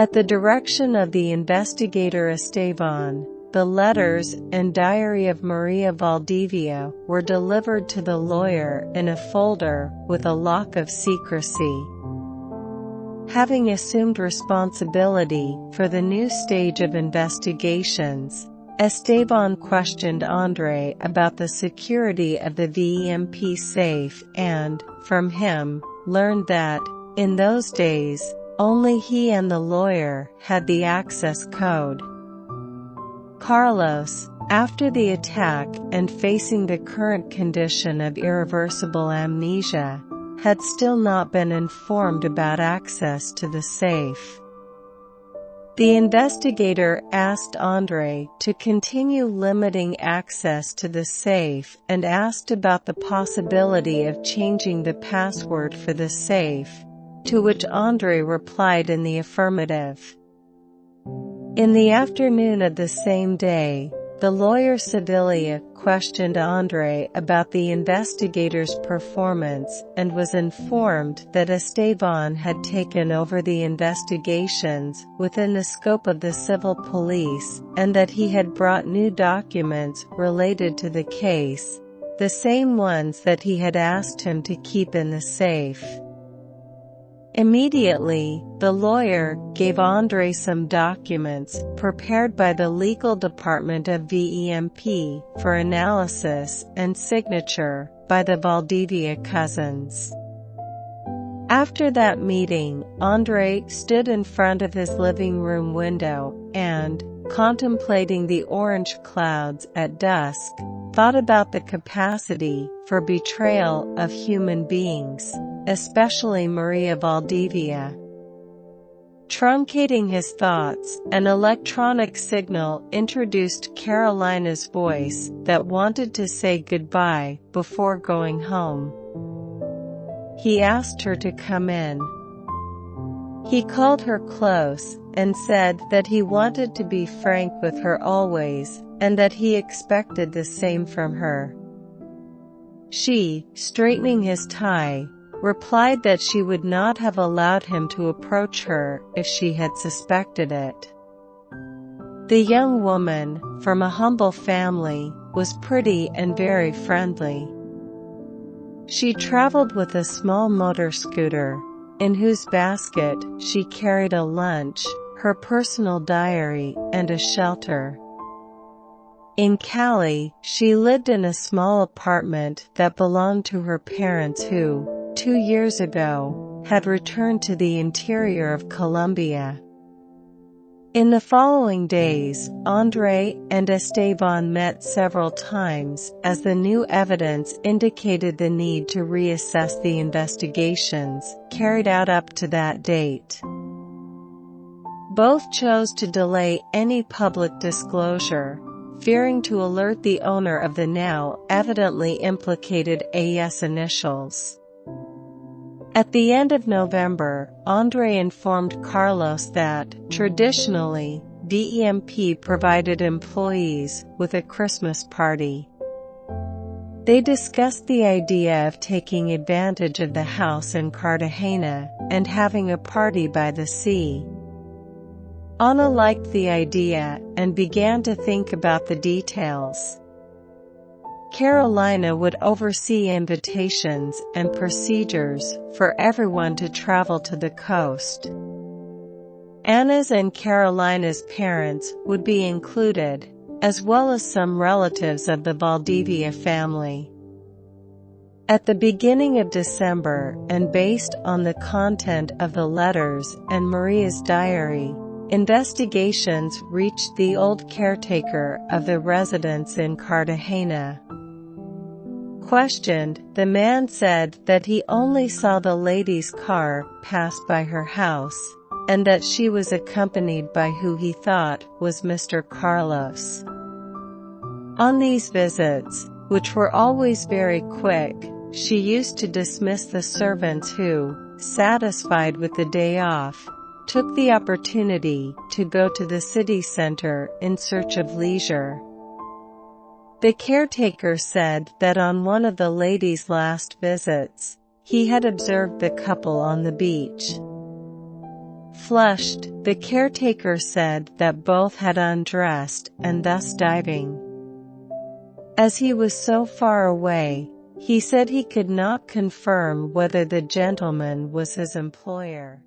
At the direction of the investigator Esteban, the letters and diary of Maria Valdivia were delivered to the lawyer in a folder with a lock of secrecy. Having assumed responsibility for the new stage of investigations, Esteban questioned André about the security of the VEMP safe and, from him, learned that, in those days, only he and the lawyer had the access code. Carlos, after the attack and facing the current condition of irreversible amnesia, had still not been informed about access to the safe. The investigator asked André to continue limiting access to the safe and asked about the possibility of changing the password for the safe, to which André replied in the affirmative. In the afternoon of the same day, the lawyer Sevilla questioned André about the investigator's performance and was informed that Esteban had taken over the investigations within the scope of the civil police and that he had brought new documents related to the case, the same ones that he had asked him to keep in the safe. Immediately, the lawyer gave André some documents prepared by the legal department of VEMP for analysis and signature by the Valdivia cousins. After that meeting, André stood in front of his living room window and, contemplating the orange clouds at dusk, thought about the capacity for betrayal of human beings, especially Maria Valdivia. Truncating his thoughts, an electronic signal introduced Carolina's voice that wanted to say goodbye before going home. He asked her to come in. He called her close and said that he wanted to be frank with her always, and that he expected the same from her. She, straightening his tie, replied that she would not have allowed him to approach her if she had suspected it. The young woman, from a humble family, was pretty and very friendly. She traveled with a small motor scooter, in whose basket she carried a lunch, her personal diary, and a shelter. In Cali, she lived in a small apartment that belonged to her parents who, 2 years ago, had returned to the interior of Colombia. In the following days, André and Esteban met several times as the new evidence indicated the need to reassess the investigations carried out up to that date. Both chose to delay any public disclosure, fearing to alert the owner of the now evidently implicated AS initials. At the end of November, André informed Carlos that, traditionally, VEMP provided employees with a Christmas party. They discussed the idea of taking advantage of the house in Cartagena and having a party by the sea. Ana liked the idea and began to think about the details. Carolina would oversee invitations and procedures for everyone to travel to the coast. Anna's and Carolina's parents would be included, as well as some relatives of the Valdivia family. At the beginning of December, and based on the content of the letters and Maria's diary, investigations reached the old caretaker of the residence in Cartagena. Questioned, the man said that he only saw the lady's car pass by her house, and that she was accompanied by who he thought was Mr. Carlos. On these visits, which were always very quick, she used to dismiss the servants who, satisfied with the day off, took the opportunity to go to the city center in search of leisure. The caretaker said that on one of the lady's last visits, he had observed the couple on the beach. Flushed, the caretaker said that both had undressed and thus diving. As he was so far away, he said he could not confirm whether the gentleman was his employer.